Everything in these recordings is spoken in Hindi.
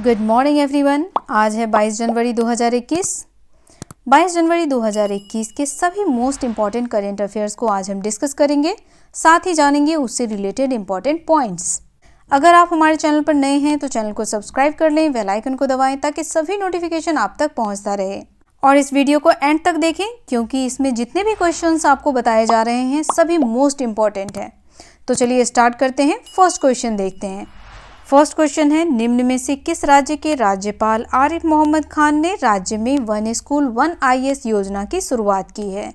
Good morning everyone. आज है 22 जनवरी 2021। 22 जनवरी 2021 के सभी मोस्ट इम्पॉर्टेंट करेंट अफेयर्स को आज हम डिस्कस करेंगे, साथ ही जानेंगे उससे रिलेटेड इम्पॉर्टेंट पॉइंट्स। अगर आप हमारे चैनल पर नए हैं तो चैनल को सब्सक्राइब कर लें, बेल आइकन को दबाएं ताकि सभी नोटिफिकेशन आप तक पहुंचता रहे। और इस वीडियो को एंड तक देखें क्योंकि इसमें जितने भी क्वेश्चंस आपको बताए जा रहे हैं सभी मोस्ट इम्पॉर्टेंट हैं। तो चलिए स्टार्ट करते हैं। फर्स्ट क्वेश्चन देखते हैं। फर्स्ट क्वेश्चन है, निम्न में से किस राज्य के राज्यपाल आरिफ मोहम्मद खान ने राज्य में वन स्कूल वन आईएएस योजना की शुरुआत की है?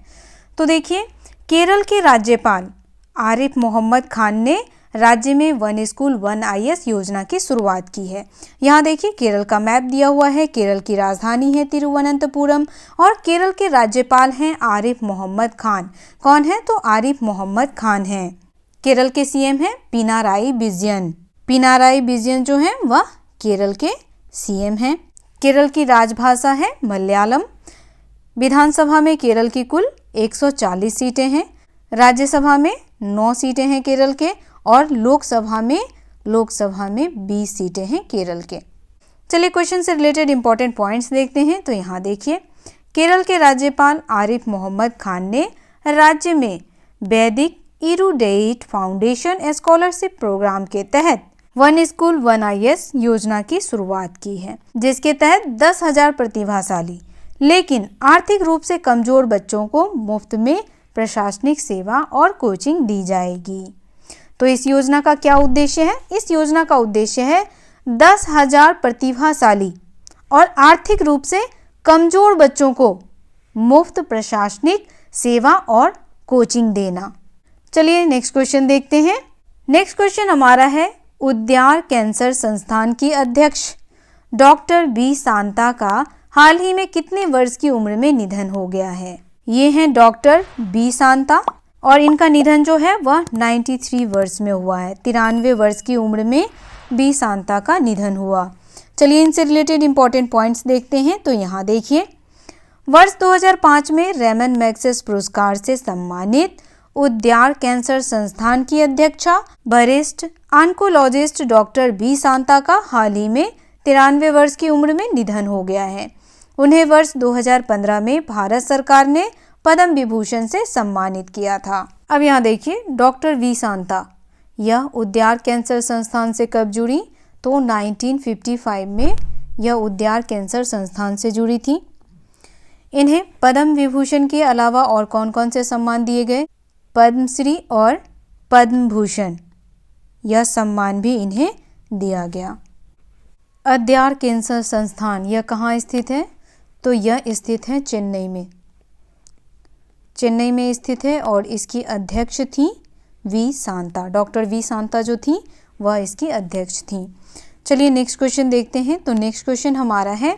तो देखिए, केरल के राज्यपाल आरिफ मोहम्मद खान ने राज्य में वन स्कूल वन आईएएस योजना की शुरुआत की है। यहाँ देखिए केरल का मैप दिया हुआ है। केरल की राजधानी है तिरुवनंतपुरम और केरल के राज्यपाल हैं आरिफ मोहम्मद खान। कौन है? तो आरिफ मोहम्मद खान हैं। केरल के सीएम हैं पिनाराई विजयन। पिनाराई विजयन जो हैं वह केरल के सीएम हैं। केरल की राजभाषा है मलयालम। विधानसभा में केरल की कुल 140 सीटें हैं। राज्यसभा में 9 सीटें हैं केरल के और लोकसभा में 20 सीटें हैं केरल के। चलिए क्वेश्चन से रिलेटेड इंपॉर्टेंट पॉइंट्स देखते हैं। तो यहाँ देखिए, केरल के राज्यपाल आरिफ मोहम्मद खान ने राज्य में वैदिक इरुडेट फाउंडेशन स्कॉलरशिप प्रोग्राम के तहत वन स्कूल वन आईएएस योजना की शुरुआत की है, जिसके तहत 10,000 प्रतिभाशाली लेकिन आर्थिक रूप से कमजोर बच्चों को मुफ्त में प्रशासनिक सेवा और कोचिंग दी जाएगी। तो इस योजना का क्या उद्देश्य है? इस योजना का उद्देश्य है 10,000 प्रतिभाशाली और आर्थिक रूप से कमजोर बच्चों को मुफ्त प्रशासनिक सेवा और कोचिंग देना। चलिए नेक्स्ट क्वेश्चन देखते हैं। नेक्स्ट क्वेश्चन हमारा है, उद्यार कैंसर संस्थान की अध्यक्ष डॉक्टर बी शांता का हाल ही में कितने वर्ष की उम्र में निधन हो गया है? ये हैं डॉक्टर बी शांता और इनका निधन जो है वह 93 वर्ष में हुआ है। 93 वर्ष की उम्र में बी शांता का निधन हुआ। चलिए इनसे रिलेटेड इंपॉर्टेंट पॉइंट्स देखते हैं। तो यहाँ देखिए, वर्ष 2005 में रेमन मैग्सेसे पुरस्कार से सम्मानित उद्यार कैंसर संस्थान की अध्यक्षा वरिष्ठ ऑन्कोलॉजिस्ट डॉक्टर बी शांता का हाल ही में 93 वर्ष की उम्र में निधन हो गया है। उन्हें वर्ष 2015 में भारत सरकार ने पद्म विभूषण से सम्मानित किया था। अब यहाँ देखिए, डॉक्टर बी शांता यह उद्यार कैंसर संस्थान से कब जुड़ी? तो 1955 में यह उद्यार कैंसर संस्थान से जुड़ी थी। इन्हें पद्म विभूषण के अलावा और कौन कौन से सम्मान दिए गए? पद्मश्री और पद्म भूषण, यह सम्मान भी इन्हें दिया गया। उद्यार कैंसर संस्थान यह कहाँ स्थित है? तो यह स्थित है चेन्नई में। चेन्नई में स्थित है और इसकी अध्यक्ष थी V Shanta. Doctor V Shanta जो थी वह इसकी अध्यक्ष थी। चलिए नेक्स्ट क्वेश्चन देखते हैं। तो नेक्स्ट क्वेश्चन हमारा है,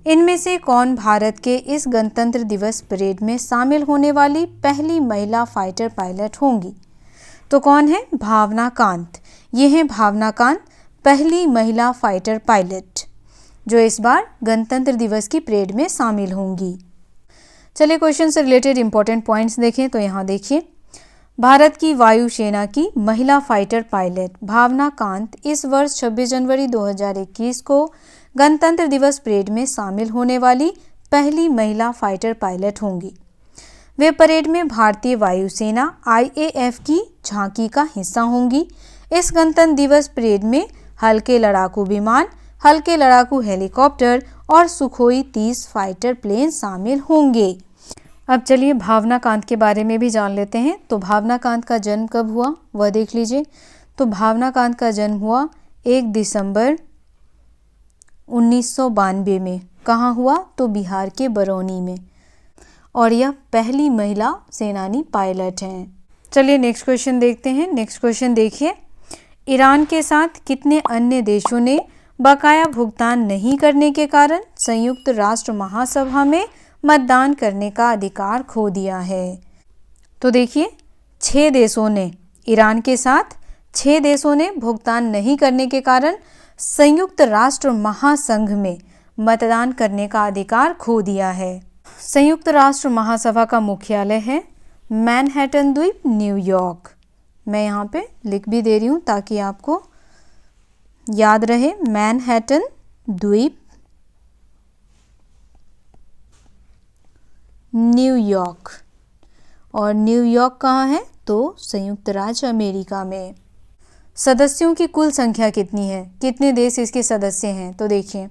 इनमें से कौन भारत के इस गणतंत्र दिवस परेड में शामिल होने वाली पहली महिला फाइटर पायलट होंगी? तो कौन है? भावना कांत। ये हैं भावना कांत, पहली महिला फाइटर पायलट जो इस बार गणतंत्र दिवस की परेड में शामिल होंगी। चलिए क्वेश्चन से रिलेटेड इंपॉर्टेंट पॉइंट्स देखें। तो यहाँ देखिए, भारत की वायुसेना की महिला फाइटर पायलट भावना कांत इस वर्ष 26 जनवरी 2021 को गणतंत्र दिवस परेड में शामिल होने वाली पहली महिला फाइटर पायलट होंगी। वे परेड में भारतीय वायुसेना आईएएफ की झांकी का हिस्सा होंगी। इस गणतंत्र दिवस परेड में हल्के लड़ाकू विमान, हल्के लड़ाकू हेलीकॉप्टर और सुखोई 30 फाइटर प्लेन शामिल होंगे। अब चलिए भावना कांत के बारे में भी जान लेते हैं। तो भावना कांत का जन्म कब हुआ वह देख लीजिए। तो भावना कांत का जन्म हुआ 1 दिसंबर 1992 में। कहाँ हुआ? तो बिहार के बरौनी में। और यह पहली महिला सेनानी पायलट हैं। चलिए नेक्स्ट क्वेश्चन देखते हैं। नेक्स्ट क्वेश्चन देखिए, ईरान के साथ कितने अन्य देशों ने बकाया भुगतान नहीं करने के कारण संयुक्त राष्ट्र महासभा में मतदान करने का अधिकार खो दिया है? तो देखिए, 6 देशों ने, ईरान के साथ 6 देशों ने भुगतान नहीं करने के कारण संयुक्त राष्ट्र महासंघ में मतदान करने का अधिकार खो दिया है। संयुक्त राष्ट्र महासभा का मुख्यालय है मैनहट्टन द्वीप, न्यूयॉर्क। मैं यहाँ पे लिख भी दे रही हूँ ताकि आपको याद रहे। मैनहट्टन द्वीप, न्यूयॉर्क। और न्यूयॉर्क कहाँ है? तो संयुक्त राज्य अमेरिका में। सदस्यों की कुल संख्या कितनी है? कितने देश इसके सदस्य हैं? तो देखिए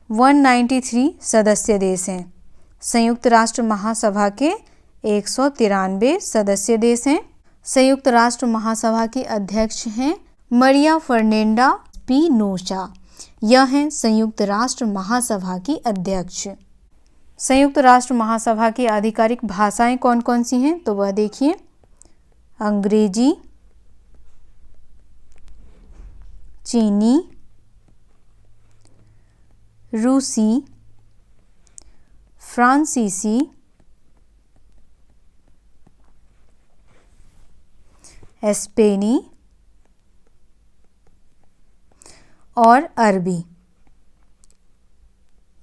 193 सदस्य देश हैं। संयुक्त राष्ट्र महासभा के 193 सदस्य देश हैं। संयुक्त राष्ट्र महासभा की अध्यक्ष हैं मरिया फर्नांडा स्पिनोजा। यह हैं संयुक्त राष्ट्र महासभा की अध्यक्ष। संयुक्त राष्ट्र महासभा की आधिकारिक भाषाएं कौन कौन सी हैं? तो वह देखिए अंग्रेजी, चीनी, रूसी, फ्रांसीसी, स्पेनी और अरबी।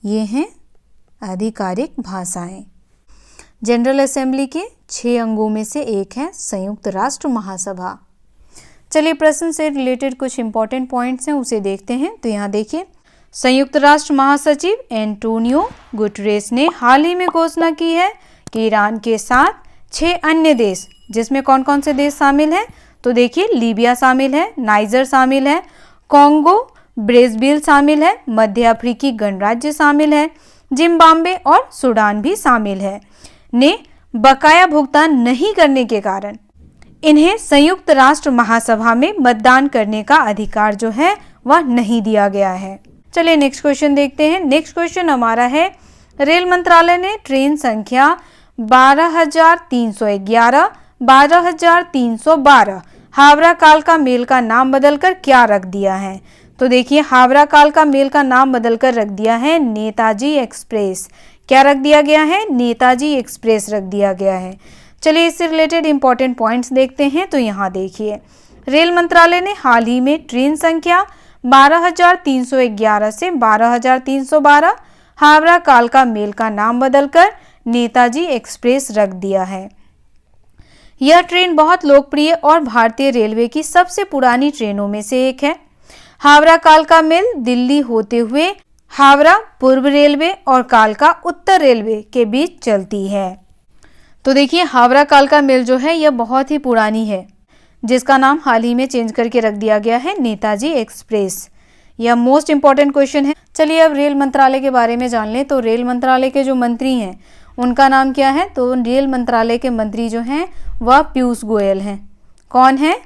ये हैं आधिकारिक भाषाएं। जनरल असेंबली के 6 अंगों में से एक है संयुक्त राष्ट्र महासभा। चलिए प्रश्न से रिलेटेड कुछ इंपॉर्टेंट पॉइंट्स हैं, उसे देखते हैं। तो यहाँ देखिए संयुक्त राष्ट्र महासचिव एंटोनियो गुटरेस ने हाल ही में घोषणा की है कि ईरान के साथ 6 अन्य देश, जिसमें कौन कौन से देश शामिल हैं? तो देखिए लीबिया शामिल है, नाइजर शामिल है, कॉन्गो ब्रेज़विल शामिल है, मध्य अफ्रीकी गणराज्य शामिल है, जिम्बाब्वे और सूडान भी शामिल है, ने बकाया भुगतान नहीं करने के कारण इन्हें संयुक्त राष्ट्र महासभा में मतदान करने का अधिकार जो है वह नहीं दिया गया है। चलिए नेक्स्ट क्वेश्चन देखते हैं। नेक्स्ट क्वेश्चन हमारा है, रेल मंत्रालय ने ट्रेन संख्या 12,311, 12,312 हावड़ा कालका मेल का नाम बदलकर क्या रख दिया है? तो देखिए हावड़ा कालका मेल का नाम बदलकर रख दिया है नेताजी एक्सप्रेस। क्या रख दिया गया है? नेताजी एक्सप्रेस रख दिया गया है। चलिए इससे रिलेटेड इंपॉर्टेंट पॉइंट्स देखते हैं। तो यहाँ देखिए रेल मंत्रालय ने हाल ही में ट्रेन संख्या 12,311 से 12,312 हावड़ा कालका मेल का नाम बदलकर नेताजी एक्सप्रेस रख दिया है। यह ट्रेन बहुत लोकप्रिय और भारतीय रेलवे की सबसे पुरानी ट्रेनों में से एक है। हावड़ा कालका मेल दिल्ली होते हुए हावड़ा पूर्व रेलवे और कालका उत्तर रेलवे के बीच चलती है। तो देखिए हावड़ा कालका मेल जो है यह बहुत ही पुरानी है, जिसका नाम हाल ही में चेंज करके रख दिया गया है नेताजी एक्सप्रेस। यह मोस्ट इंपॉर्टेंट क्वेश्चन है। चलिए अब रेल मंत्रालय के बारे में जान लें। तो रेल मंत्रालय के जो मंत्री हैं उनका नाम क्या है? तो रेल मंत्रालय के मंत्री जो हैं वह पीयूष गोयल हैं। कौन है?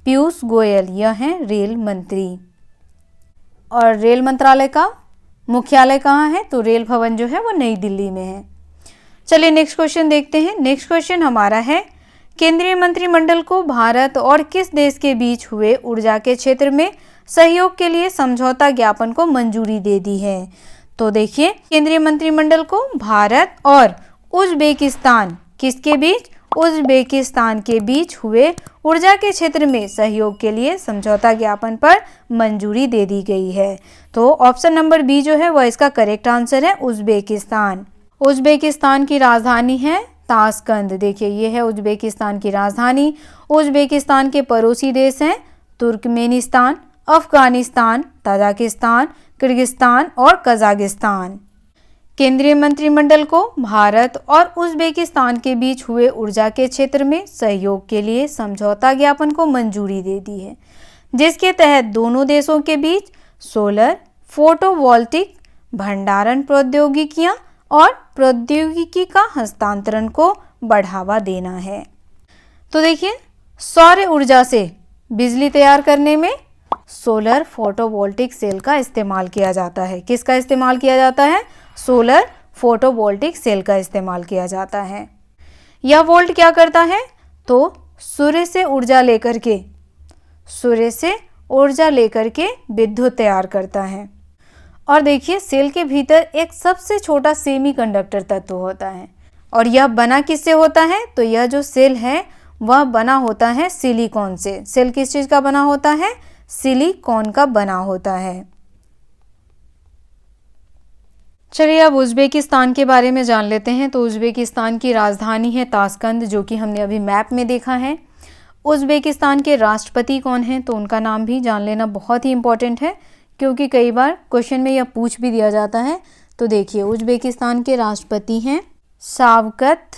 पीयूष गोयल, यह हैं रेल मंत्री। और रेल मंत्रालय का मुख्यालय कहाँ है? तो रेल भवन जो है वो नई दिल्ली में है। चलिए नेक्स्ट क्वेश्चन देखते हैं। नेक्स्ट क्वेश्चन हमारा है, केंद्रीय मंत्रिमंडल को भारत और किस देश के बीच हुए ऊर्जा के क्षेत्र में सहयोग के लिए समझौता ज्ञापन को मंजूरी दे दी है? तो देखिए केंद्रीय मंत्रिमंडल को भारत और उज्बेकिस्तान, किसके बीच? उज्बेकिस्तान के बीच हुए ऊर्जा के क्षेत्र में सहयोग के लिए समझौता ज्ञापन पर मंजूरी दे दी गई है। तो ऑप्शन नंबर बी जो है वह इसका करेक्ट आंसर है, उज्बेकिस्तान। उज्बेकिस्तान की राजधानी है ताशकंद। देखिए ये है उज्बेकिस्तान की राजधानी। उज्बेकिस्तान के पड़ोसी देश हैं तुर्कमेनिस्तान, अफगानिस्तान, ताजिकिस्तान, किर्गिस्तान और कजाकिस्तान। केंद्रीय मंत्रिमंडल को भारत और उज्बेकिस्तान के बीच हुए ऊर्जा के क्षेत्र में सहयोग के लिए समझौता ज्ञापन को मंजूरी दे दी है, जिसके तहत दोनों देशों के बीच सोलर, फोटोवोल्टिक, भंडारण प्रौद्योगिकियां और प्रौद्योगिकी का हस्तांतरण को बढ़ावा देना है। तो देखिए सौर ऊर्जा से बिजली तैयार करने में सोलर फोटोवोल्टिक सेल का इस्तेमाल किया जाता है। किसका इस्तेमाल किया जाता है? सोलर फोटोवोल्टिक सेल का इस्तेमाल किया जाता है। यह वोल्ट क्या करता है? तो सूर्य से ऊर्जा लेकर के विद्युत तैयार करता है। और देखिए सेल के भीतर एक सबसे छोटा सेमीकंडक्टर तत्व होता है, और यह बना किससे होता है? तो यह जो सेल है वह बना होता है सिलिकॉन से। सेल किस चीज़ का बना होता है? सिलिकॉन का बना होता है। चलिए अब उज्बेकिस्तान के बारे में जान लेते हैं। तो उज्बेकिस्तान की राजधानी है ताशकंद, जो कि हमने अभी मैप में देखा है। उज्बेकिस्तान के राष्ट्रपति कौन हैं? तो उनका नाम भी जान लेना बहुत ही इंपॉर्टेंट है, क्योंकि कई बार क्वेश्चन में यह पूछ भी दिया जाता है। तो देखिए, उज़्बेकिस्तान के राष्ट्रपति हैं शावकत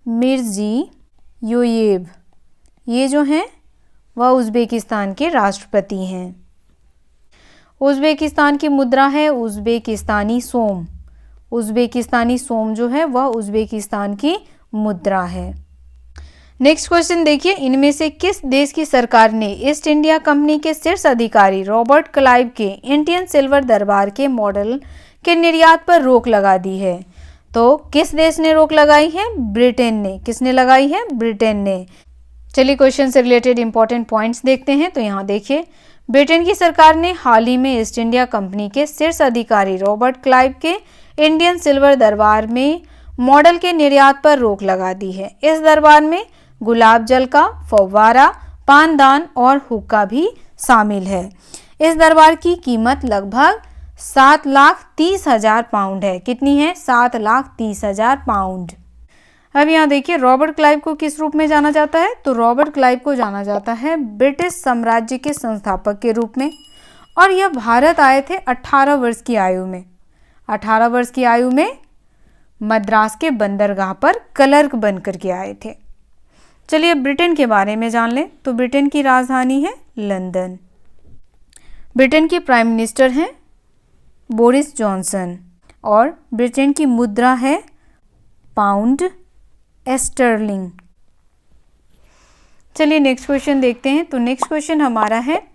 मिर्ज़ियोयेव। ये जो हैं वह उज़्बेकिस्तान के राष्ट्रपति हैं। उज़्बेकिस्तान की मुद्रा है उज़्बेकिस्तानी सोम। उज़्बेकिस्तानी सोम जो है वह उज़्बेकिस्तान की मुद्रा है। नेक्स्ट क्वेश्चन देखिए, इनमें से किस देश की सरकार ने ईस्ट इंडिया कंपनी के शीर्ष अधिकारी रॉबर्ट क्लाइव के इंडियन सिल्वर दरबार के मॉडल के निर्यात पर रोक लगा दी है? तो किस देश ने रोक लगाई है? ब्रिटेन ने। किसने लगाई है? ब्रिटेन ने। चलिए क्वेश्चन से रिलेटेड इंपॉर्टेंट पॉइंट्स देखते हैं। तो यहाँ देखिए, ब्रिटेन की सरकार ने हाल ही में ईस्ट इंडिया कंपनी के शीर्ष अधिकारी रॉबर्ट क्लाइव के इंडियन सिल्वर दरबार में मॉडल के निर्यात पर रोक लगा दी है। इस दरबार में गुलाब जल का फव्वारा, पानदान और हुक्का भी शामिल है। इस दरबार की कीमत लगभग 7,30,000 पाउंड है। कितनी है? 7,30,000 पाउंड। अब यहाँ देखिए, रॉबर्ट क्लाइव को किस रूप में जाना जाता है? तो रॉबर्ट क्लाइव को जाना जाता है ब्रिटिश साम्राज्य के संस्थापक के रूप में, और यह भारत आए थे 18 वर्ष की आयु में। 18 वर्ष की आयु में मद्रास के बंदरगाह पर क्लर्क बनकर के आए थे। चलिए ब्रिटेन के बारे में जान लें। तो ब्रिटेन की राजधानी है लंदन। ब्रिटेन के प्राइम मिनिस्टर हैं बोरिस जॉनसन, और ब्रिटेन की मुद्रा है पाउंड स्टर्लिंग। चलिए नेक्स्ट क्वेश्चन देखते हैं। तो नेक्स्ट क्वेश्चन हमारा है,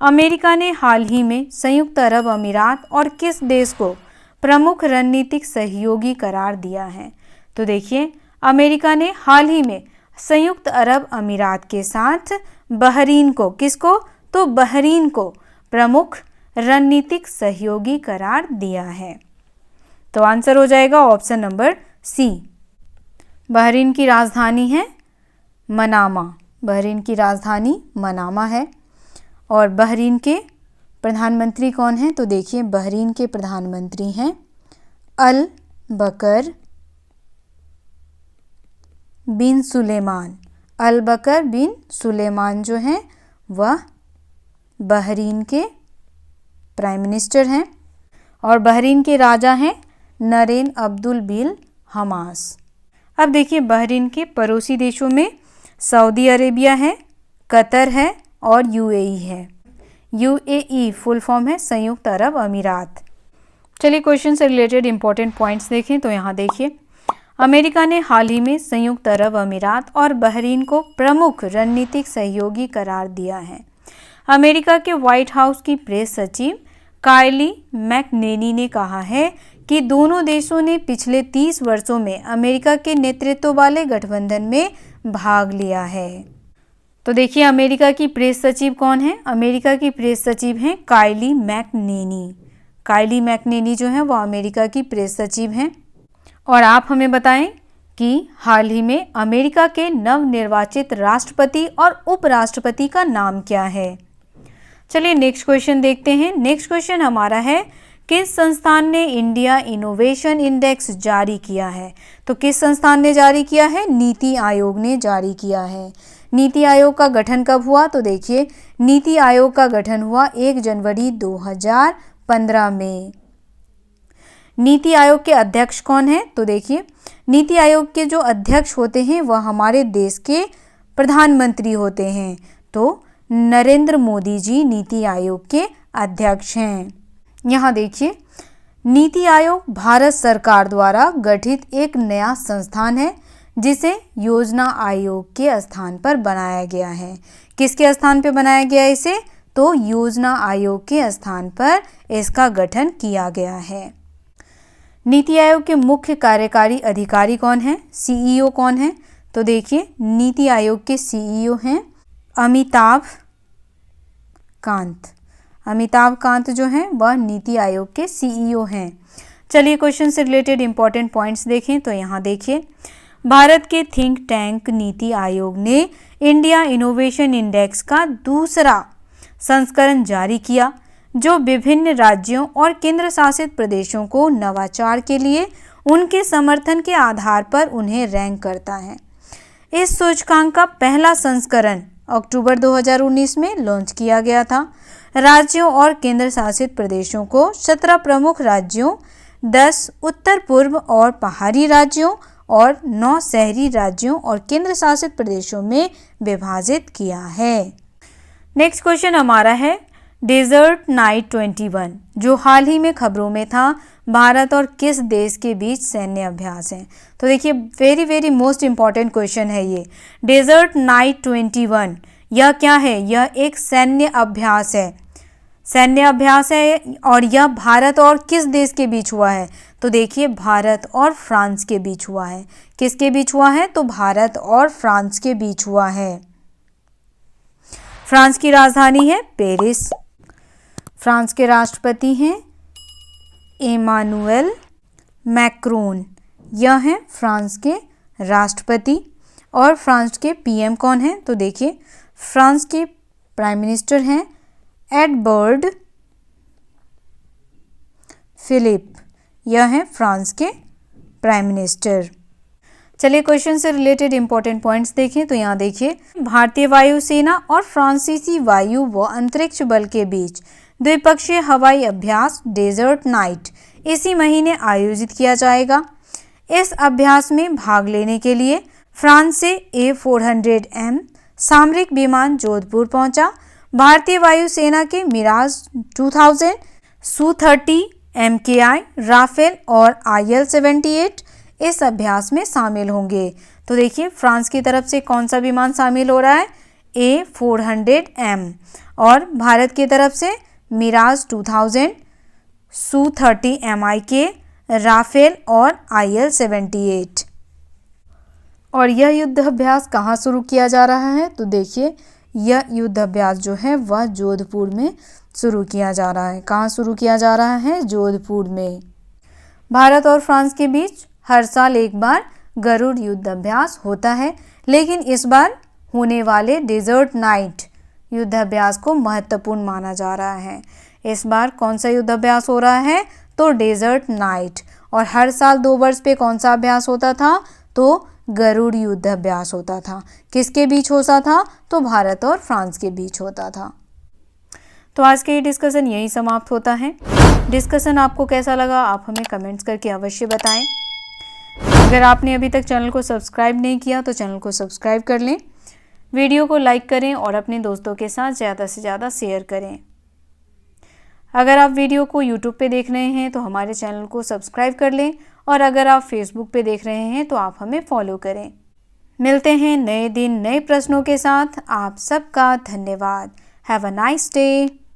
अमेरिका ने हाल ही में संयुक्त अरब अमीरात और किस देश को प्रमुख रणनीतिक सहयोगी करार दिया है? तो देखिए, अमेरिका ने हाल ही में संयुक्त अरब अमीरात के साथ बहरीन को, किसको? तो बहरीन को प्रमुख रणनीतिक सहयोगी करार दिया है। तो आंसर हो जाएगा ऑप्शन नंबर सी। बहरीन की राजधानी है मनामा। बहरीन की राजधानी मनामा है। और बहरीन के प्रधानमंत्री कौन हैं? तो देखिए, बहरीन के प्रधानमंत्री हैं अल बकर बिन सुलेमान। अल बकर बिन सुलेमान जो हैं वह बहरीन के प्राइम मिनिस्टर हैं। और बहरीन के राजा हैं नरेन अब्दुल बिल हमास। अब देखिए, बहरीन के पड़ोसी देशों में सऊदी अरेबिया है, कतर है और यूएई है। यूएई फुल फॉर्म है संयुक्त अरब अमीरात। चलिए क्वेश्चन से रिलेटेड इंपॉर्टेंट पॉइंट्स देखें। तो यहाँ देखिए, अमेरिका ने हाल ही में संयुक्त अरब अमीरात और बहरीन को प्रमुख रणनीतिक सहयोगी करार दिया है। अमेरिका के व्हाइट हाउस की प्रेस सचिव कायली मैकनेनी ने कहा है कि दोनों देशों ने पिछले 30 वर्षों में अमेरिका के नेतृत्व वाले गठबंधन में भाग लिया है। तो देखिए, अमेरिका की प्रेस सचिव कौन है? अमेरिका की प्रेस सचिव हैं कायली मैकनेनी। कायली मैकनेनी जो है वह अमेरिका की प्रेस सचिव हैं। और आप हमें बताएं कि हाल ही में अमेरिका के नवनिर्वाचित राष्ट्रपति और उपराष्ट्रपति का नाम क्या है? चलिए नेक्स्ट क्वेश्चन देखते हैं। नेक्स्ट क्वेश्चन हमारा है, किस संस्थान ने इंडिया इनोवेशन इंडेक्स जारी किया है? तो किस संस्थान ने जारी किया है? नीति आयोग ने जारी किया है। नीति आयोग का गठन कब हुआ? तो देखिए, नीति आयोग का गठन हुआ 1 जनवरी 2015 में। नीति आयोग के अध्यक्ष कौन है? तो देखिए, नीति आयोग के जो अध्यक्ष होते हैं वह हमारे देश के प्रधानमंत्री होते हैं। तो नरेंद्र मोदी जी नीति आयोग के अध्यक्ष हैं। यहाँ देखिए, नीति आयोग भारत सरकार द्वारा गठित एक नया संस्थान है जिसे योजना आयोग के स्थान पर बनाया गया है। किसके स्थान पर बनाया गया इसे? तो योजना आयोग के स्थान पर इसका गठन किया गया है। नीति आयोग के मुख्य कार्यकारी अधिकारी कौन है? सीईओ कौन है? तो देखिए, नीति आयोग के सीईओ हैं अमिताभ कांत। अमिताभ कांत जो हैं वह नीति आयोग के सीईओ हैं। चलिए क्वेश्चन से रिलेटेड इंपॉर्टेंट पॉइंट्स देखें। तो यहाँ देखिए, भारत के थिंक टैंक नीति आयोग ने इंडिया इनोवेशन इंडेक्स का दूसरा संस्करण जारी किया, जो विभिन्न राज्यों और केंद्र शासित प्रदेशों को नवाचार के लिए उनके समर्थन के आधार पर उन्हें रैंक करता है। इस सूचकांक का पहला संस्करण अक्टूबर 2019 में लॉन्च किया गया था। राज्यों और केंद्र शासित प्रदेशों को 17 प्रमुख राज्यों, 10 उत्तर पूर्व और पहाड़ी राज्यों और 9 शहरी राज्यों और केंद्र शासित प्रदेशों में विभाजित किया है। नेक्स्ट क्वेश्चन हमारा है डेजर्ट नाइट 21, जो हाल ही में खबरों में था, भारत और किस देश के बीच सैन्य अभ्यास है। तो देखिए वेरी मोस्ट इम्पॉर्टेंट क्वेश्चन है ये। डेजर्ट नाइट 21 यह क्या है? यह एक सैन्य अभ्यास है, सैन्य अभ्यास है और यह भारत और किस देश के बीच हुआ है? तो देखिए भारत और फ्रांस के बीच हुआ है। किसके बीच हुआ है? तो भारत और फ्रांस के बीच हुआ है। फ्रांस की राजधानी है पेरिस। फ्रांस के राष्ट्रपति हैं इमानुएल मैक्रोन, यह हैं फ्रांस के राष्ट्रपति। और फ्रांस के पीएम कौन हैं? तो देखिए फ्रांस के प्राइम मिनिस्टर हैं एडवर्ड फिलिप, यह हैं फ्रांस के प्राइम मिनिस्टर। चलिए क्वेश्चन से रिलेटेड इंपॉर्टेंट पॉइंट्स देखें। तो यहाँ देखिए भारतीय वायुसेना और फ्रांसीसी वायु व अंतरिक्ष बल के बीच द्विपक्षीय हवाई अभ्यास डेजर्ट नाइट इसी महीने आयोजित किया जाएगा। इस अभ्यास में भाग लेने के लिए फ्रांस से A400M सामरिक विमान जोधपुर पहुंचा। भारतीय वायुसेना के मिराज 2000, Su-30 MKI, राफेल और IL-78 इस अभ्यास में शामिल होंगे। तो देखिए फ्रांस की तरफ से कौन सा विमान शामिल हो रहा है? A400M। और भारत की तरफ से मिराज 2000, Su-30 MIK, राफेल और IL-78। और यह युद्ध अभ्यास कहाँ शुरू किया जा रहा है? तो देखिए यह युद्ध अभ्यास जो है वह जोधपुर में शुरू किया जा रहा है। कहाँ शुरू किया जा रहा है? जोधपुर में। भारत और फ्रांस के बीच हर साल एक बार गरुड़ युद्ध अभ्यास होता है, लेकिन इस बार होने वाले डेजर्ट नाइट युद्ध अभ्यास को महत्वपूर्ण माना जा रहा है। इस बार कौन सा युद्ध अभ्यास हो रहा है? तो डेजर्ट नाइट। और हर साल 2 वर्ष पे कौन सा अभ्यास होता था? तो गरुड़ युद्ध अभ्यास होता था। किसके बीच होता था? तो भारत और फ्रांस के बीच होता था। तो आज के ये डिस्कशन यही समाप्त होता है। डिस्कशन आपको कैसा लगा आप हमें कमेंट्स करके अवश्य बताएं। अगर आपने अभी तक चैनल को सब्सक्राइब नहीं किया तो चैनल को सब्सक्राइब कर लें, वीडियो को लाइक करें और अपने दोस्तों के साथ ज़्यादा से ज़्यादा शेयर करें। अगर आप वीडियो को यूट्यूब पे देख रहे हैं तो हमारे चैनल को सब्सक्राइब कर लें और अगर आप फेसबुक पे देख रहे हैं तो आप हमें फॉलो करें। मिलते हैं नए दिन नए प्रश्नों के साथ। आप सबका धन्यवाद। Have a nice day.